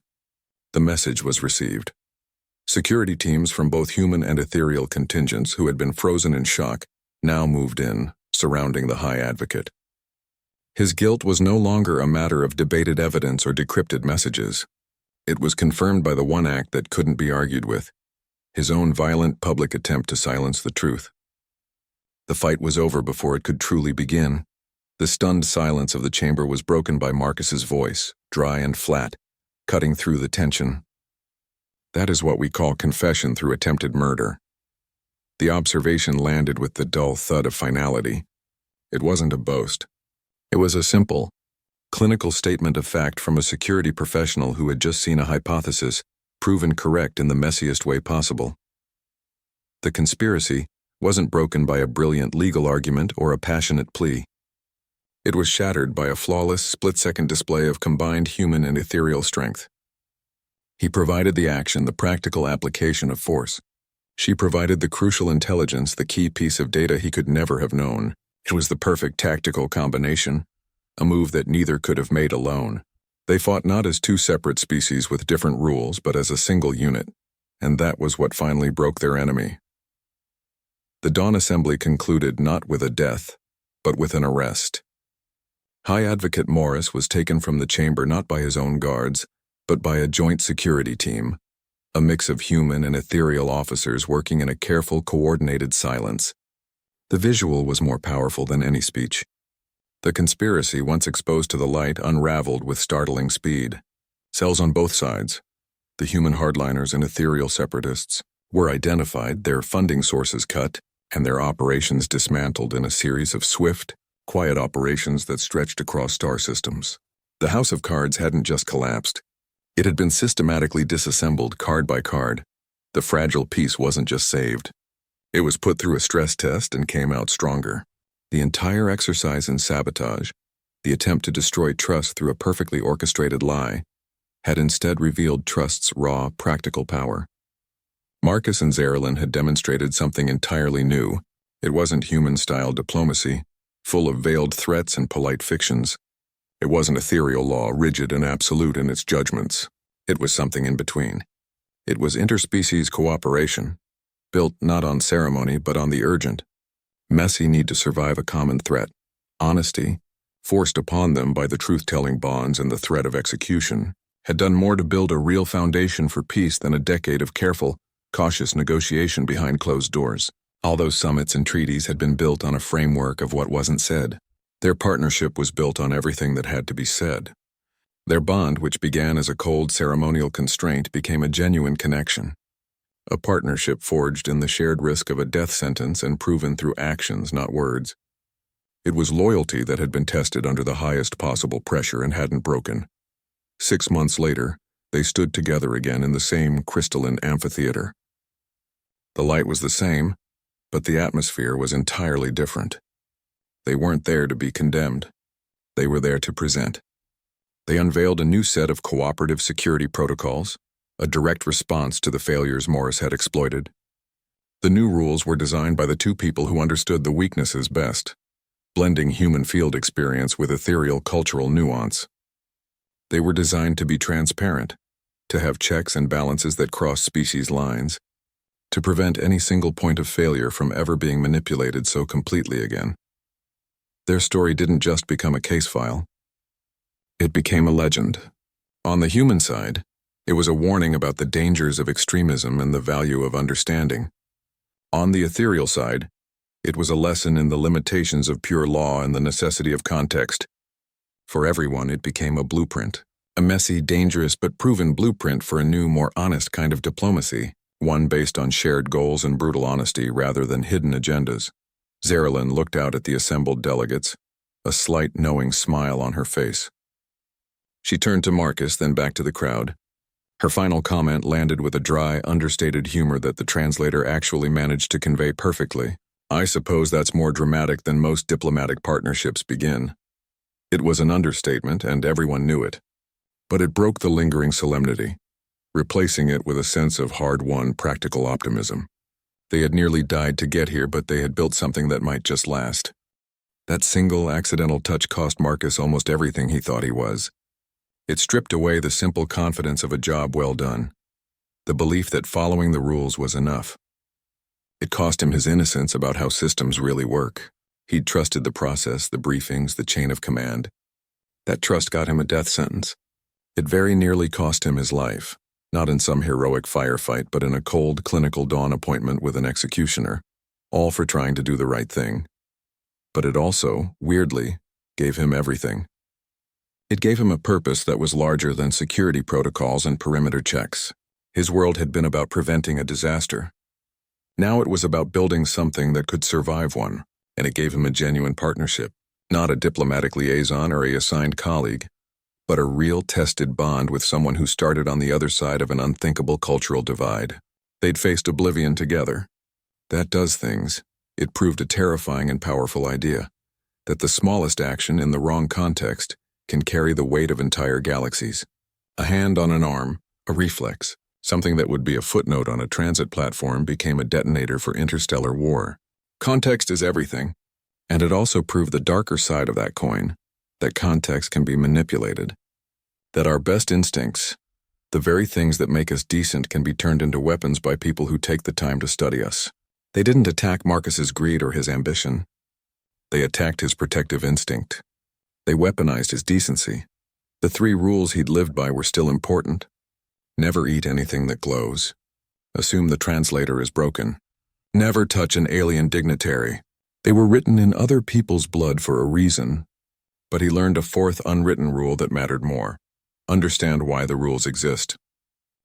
Speaker 1: The message was received. Security teams from both human and ethereal contingents who had been frozen in shock now moved in, surrounding the High Advocate. His guilt was no longer a matter of debated evidence or decrypted messages. It was confirmed by the one act that couldn't be argued with, his own violent public attempt to silence the truth. The fight was over before it could truly begin. The stunned silence of the chamber was broken by Marcus's voice, dry and flat, cutting through the tension. That is what we call confession through attempted murder. The observation landed with the dull thud of finality. It wasn't a boast. It was a simple, clinical statement of fact from a security professional who had just seen a hypothesis proven correct in the messiest way possible. The conspiracy wasn't broken by a brilliant legal argument or a passionate plea. It was shattered by a flawless, split-second display of combined human and ethereal strength. He provided the action, the practical application of force. She provided the crucial intelligence, the key piece of data he could never have known. It was the perfect tactical combination, a move that neither could have made alone. They fought not as two separate species with different rules, but as a single unit, and that was what finally broke their enemy. The dawn assembly concluded not with a death, but with an arrest. High Advocate Morris was taken from the chamber not by his own guards, but by a joint security team, a mix of human and ethereal officers working in a careful, coordinated silence. The visual was more powerful than any speech. The conspiracy, once exposed to the light, unraveled with startling speed. Cells on both sides, the human hardliners and ethereal separatists, were identified, their funding sources cut, and their operations dismantled in a series of swift, quiet operations that stretched across star systems. The House of Cards hadn't just collapsed. It had been systematically disassembled card by card. The fragile piece wasn't just saved. It was put through a stress test and came out stronger. The entire exercise in sabotage, the attempt to destroy trust through a perfectly orchestrated lie, had instead revealed trust's raw, practical power. Marcus and Zarelin had demonstrated something entirely new. It wasn't human-style diplomacy, full of veiled threats and polite fictions. It wasn't ethereal law, rigid and absolute in its judgments. It was something in between. It was interspecies cooperation, built not on ceremony but on the urgent, messy need to survive a common threat. Honesty, forced upon them by the truth-telling bonds and the threat of execution, had done more to build a real foundation for peace than a decade of careful, cautious negotiation behind closed doors. All those summits and treaties had been built on a framework of what wasn't said. Their partnership was built on everything that had to be said. Their bond, which began as a cold ceremonial constraint, became a genuine connection. A partnership forged in the shared risk of a death sentence and proven through actions, not words. It was loyalty that had been tested under the highest possible pressure and hadn't broken. 6 months later, they stood together again in the same crystalline amphitheater. The light was the same, but the atmosphere was entirely different. They weren't there to be condemned. They were there to present. They unveiled a new set of cooperative security protocols, a direct response to the failures Morris had exploited. The new rules were designed by the two people who understood the weaknesses best, blending human field experience with ethereal cultural nuance. They were designed to be transparent, to have checks and balances that cross species lines, to prevent any single point of failure from ever being manipulated so completely again. Their story didn't just become a case file. It became a legend. On the human side, it was a warning about the dangers of extremism and the value of understanding. On the ethereal side, it was a lesson in the limitations of pure law and the necessity of context. For everyone, it became a blueprint, a messy, dangerous, but proven blueprint for a new, more honest kind of diplomacy, one based on shared goals and brutal honesty rather than hidden agendas. Zarelin looked out at the assembled delegates, a slight, knowing smile on her face. She turned to Marcus, then back to the crowd. Her final comment landed with a dry, understated humor that the translator actually managed to convey perfectly. I suppose that's more dramatic than most diplomatic partnerships begin. It was an understatement, and everyone knew it. But it broke the lingering solemnity, replacing it with a sense of hard-won practical optimism. They had nearly died to get here, but they had built something that might just last. That single accidental touch cost Marcus almost everything he thought he was. It stripped away the simple confidence of a job well done, the belief that following the rules was enough. It cost him his innocence about how systems really work. He'd trusted the process, the briefings, the chain of command. That trust got him a death sentence. It very nearly cost him his life, not in some heroic firefight, but in a cold clinical dawn appointment with an executioner, all for trying to do the right thing. But it also, weirdly, gave him everything. It gave him a purpose that was larger than security protocols and perimeter checks. His world had been about preventing a disaster. Now it was about building something that could survive one, and it gave him a genuine partnership, not a diplomatic liaison or a assigned colleague, but a real tested bond with someone who started on the other side of an unthinkable cultural divide. They'd faced oblivion together. That does things. It proved a terrifying and powerful idea, that the smallest action in the wrong context can carry the weight of entire galaxies. A hand on an arm, a reflex, something that would be a footnote on a transit platform became a detonator for interstellar war. Context is everything, and it also proved the darker side of that coin, that context can be manipulated, that our best instincts, the very things that make us decent, can be turned into weapons by people who take the time to study us. They didn't attack Marcus's greed or his ambition. They attacked his protective instinct. They weaponized his decency. The 3 rules he'd lived by were still important. Never eat anything that glows. Assume the translator is broken. Never touch an alien dignitary. They were written in other people's blood for a reason, but he learned a 4th unwritten rule that mattered more. Understand why the rules exist.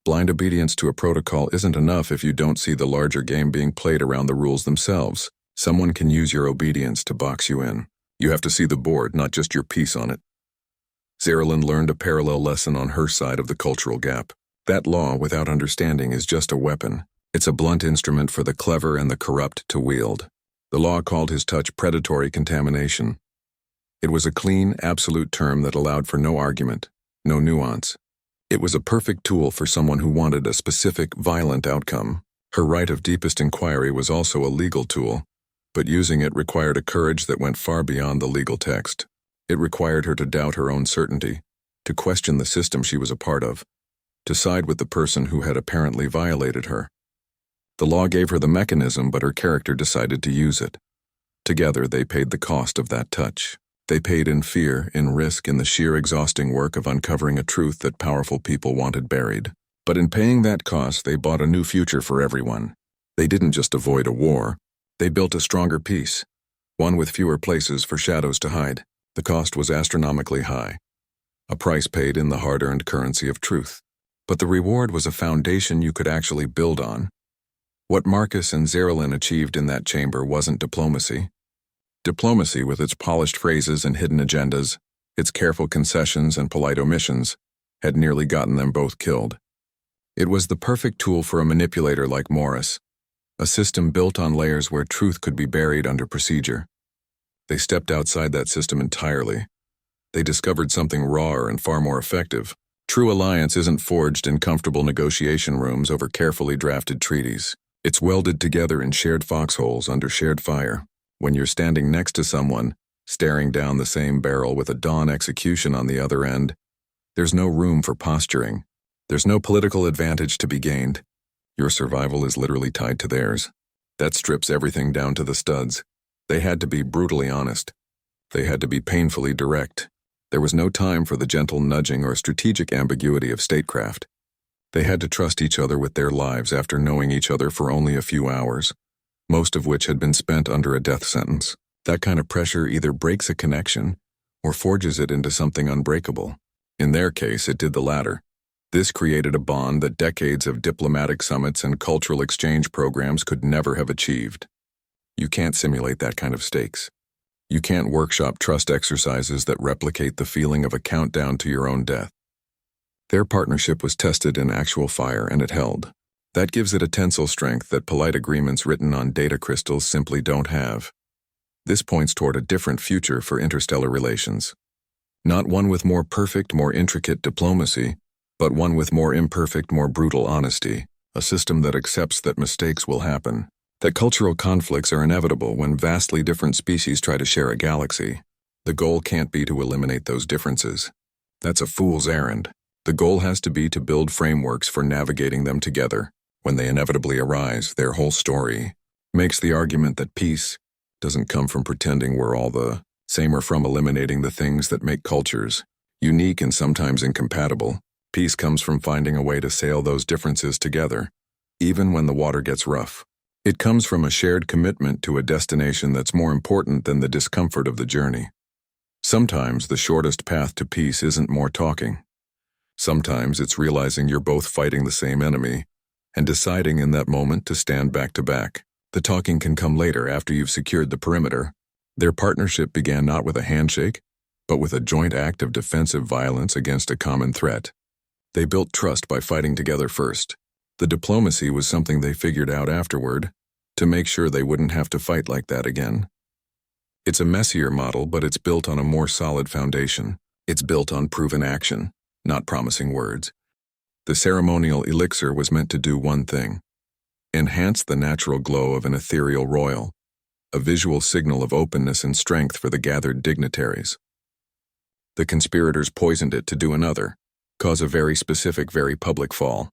Speaker 1: Blind obedience to a protocol isn't enough if you don't see the larger game being played around the rules themselves. Someone can use your obedience to box you in. You have to see the board, not just your piece on it. Zerilyn learned a parallel lesson on her side of the cultural gap. That law, without understanding, is just a weapon. It's a blunt instrument for the clever and the corrupt to wield. The law called his touch predatory contamination. It was a clean, absolute term that allowed for no argument, no nuance. It was a perfect tool for someone who wanted a specific, violent outcome. Her right of deepest inquiry was also a legal tool, but using it required a courage that went far beyond the legal text. It required her to doubt her own certainty, to question the system she was a part of, to side with the person who had apparently violated her. The law gave her the mechanism, but her character decided to use it. Together, they paid the cost of that touch. They paid in fear, in risk, in the sheer exhausting work of uncovering a truth that powerful people wanted buried. But in paying that cost, they bought a new future for everyone. They didn't just avoid a war. They built a stronger peace, one with fewer places for shadows to hide. The cost was astronomically high, a price paid in the hard-earned currency of truth. But the reward was a foundation you could actually build on. What Marcus and Zerilyn achieved in that chamber wasn't diplomacy. Diplomacy, with its polished phrases and hidden agendas, its careful concessions and polite omissions, had nearly gotten them both killed. It was the perfect tool for a manipulator like Morris, a system built on layers where truth could be buried under procedure. They stepped outside that system entirely. They discovered something rawer and far more effective. True alliance isn't forged in comfortable negotiation rooms over carefully drafted treaties. It's welded together in shared foxholes under shared fire. When you're standing next to someone, staring down the same barrel with a dawn execution on the other end, there's no room for posturing. There's no political advantage to be gained. Your survival is literally tied to theirs. That strips everything down to the studs. They had to be brutally honest. They had to be painfully direct. There was no time for the gentle nudging or strategic ambiguity of statecraft. They had to trust each other with their lives after knowing each other for only a few hours, most of which had been spent under a death sentence. That kind of pressure either breaks a connection or forges it into something unbreakable. In their case, it did the latter. This created a bond that decades of diplomatic summits and cultural exchange programs could never have achieved. You can't simulate that kind of stakes. You can't workshop trust exercises that replicate the feeling of a countdown to your own death. Their partnership was tested in actual fire, and it held. That gives it a tensile strength that polite agreements written on data crystals simply don't have. This points toward a different future for interstellar relations. Not one with more perfect, more intricate diplomacy, but one with more imperfect, more brutal honesty, a system that accepts that mistakes will happen, that cultural conflicts are inevitable when vastly different species try to share a galaxy. The goal can't be to eliminate those differences. That's a fool's errand. The goal has to be to build frameworks for navigating them together. When they inevitably arise, their whole story makes the argument that peace doesn't come from pretending we're all the same or from eliminating the things that make cultures unique and sometimes incompatible. Peace comes from finding a way to sail those differences together, even when the water gets rough. It comes from a shared commitment to a destination that's more important than the discomfort of the journey. Sometimes the shortest path to peace isn't more talking. Sometimes it's realizing you're both fighting the same enemy and deciding in that moment to stand back to back. The talking can come later after you've secured the perimeter. Their partnership began not with a handshake, but with a joint act of defensive violence against a common threat. They built trust by fighting together first. The diplomacy was something they figured out afterward, to make sure they wouldn't have to fight like that again. It's a messier model, but it's built on a more solid foundation. It's built on proven action, not promising words. The ceremonial elixir was meant to do one thing: enhance the natural glow of an ethereal royal, a visual signal of openness and strength for the gathered dignitaries. The conspirators poisoned it to do another, cause a very specific, very public fall.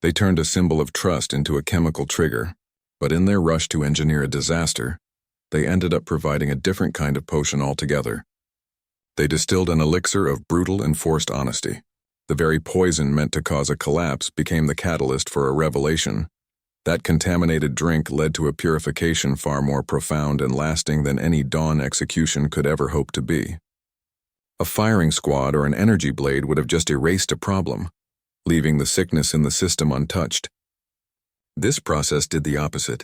Speaker 1: They turned a symbol of trust into a chemical trigger, But in their rush to engineer a disaster, they ended up providing a different kind of potion altogether. They distilled an elixir of brutal and forced honesty. The very poison meant to cause a collapse became the catalyst for a revelation. That contaminated drink led to a purification far more profound and lasting than any dawn execution could ever hope to be. A firing squad or an energy blade would have just erased a problem, leaving the sickness in the system untouched. This process did the opposite.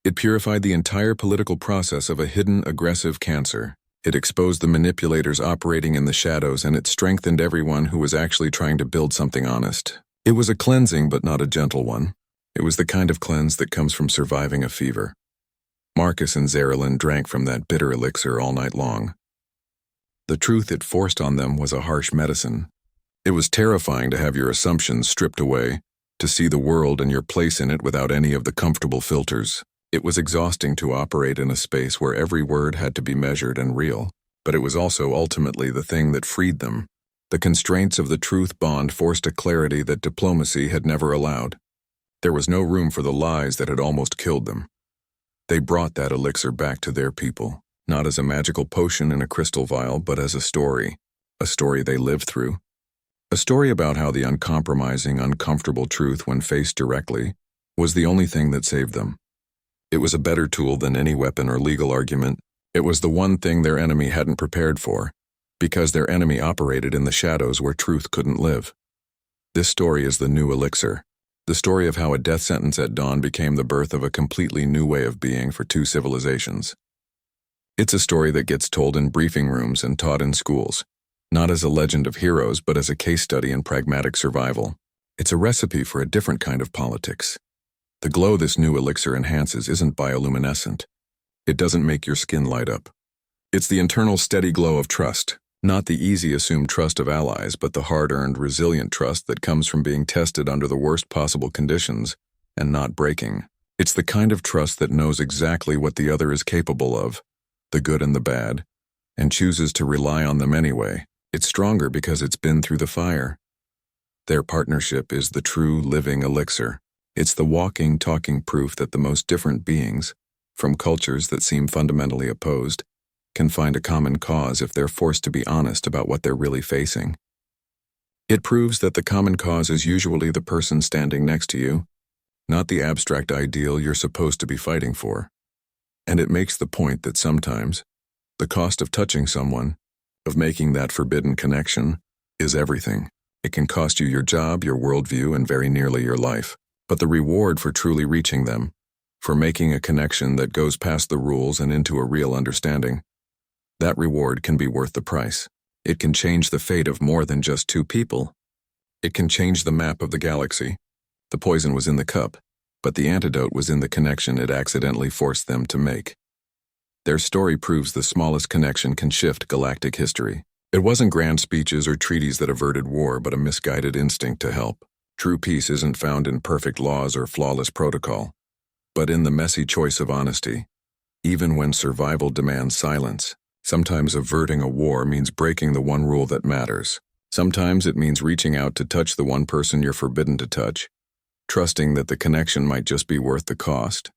Speaker 1: It purified the entire political process of a hidden, aggressive cancer. It exposed the manipulators operating in the shadows, and it strengthened everyone who was actually trying to build something honest. It was a cleansing, but not a gentle one. It was the kind of cleanse that comes from surviving a fever. Marcus and Zerilyn drank from that bitter elixir all night long. The truth it forced on them was a harsh medicine. It was terrifying to have your assumptions stripped away, to see the world and your place in it without any of the comfortable filters. It was exhausting to operate in a space where every word had to be measured and real, but it was also ultimately the thing that freed them. The constraints of the truth bond forced a clarity that diplomacy had never allowed. There was no room for the lies that had almost killed them. They brought that elixir back to their people, not as a magical potion in a crystal vial, but as a story they lived through. A story about how the uncompromising, uncomfortable truth, when faced directly, was the only thing that saved them. It was a better tool than any weapon or legal argument. It was the one thing their enemy hadn't prepared for, because their enemy operated in the shadows where truth couldn't live. This story is the new elixir, the story of how a death sentence at dawn became the birth of a completely new way of being for two civilizations. It's a story that gets told in briefing rooms and taught in schools, not as a legend of heroes, but as a case study in pragmatic survival. It's a recipe for a different kind of politics. The glow this new elixir enhances isn't bioluminescent. It doesn't make your skin light up. It's the internal steady glow of trust, not the easy assumed trust of allies, but the hard-earned, resilient trust that comes from being tested under the worst possible conditions and not breaking. It's the kind of trust that knows exactly what the other is capable of, the good and the bad, and chooses to rely on them anyway. It's stronger because it's been through the fire. Their partnership is the true living elixir. It's the walking, talking proof that the most different beings, from cultures that seem fundamentally opposed, can find a common cause if they're forced to be honest about what they're really facing. It proves that the common cause is usually the person standing next to you, not the abstract ideal you're supposed to be fighting for. And it makes the point that sometimes, the cost of touching someone, of making that forbidden connection, is everything. It can cost you your job, your worldview, and very nearly your life. But the reward for truly reaching them, for making a connection that goes past the rules and into a real understanding, that reward can be worth the price. It can change the fate of more than just two people. It can change the map of the galaxy. The poison was in the cup, but the antidote was in the connection it accidentally forced them to make. Their story proves the smallest connection can shift galactic history. It wasn't grand speeches or treaties that averted war, but a misguided instinct to help. True peace isn't found in perfect laws or flawless protocol, but in the messy choice of honesty. Even when survival demands silence, sometimes averting a war means breaking the one rule that matters. Sometimes it means reaching out to touch the one person you're forbidden to touch, trusting that the connection might just be worth the cost.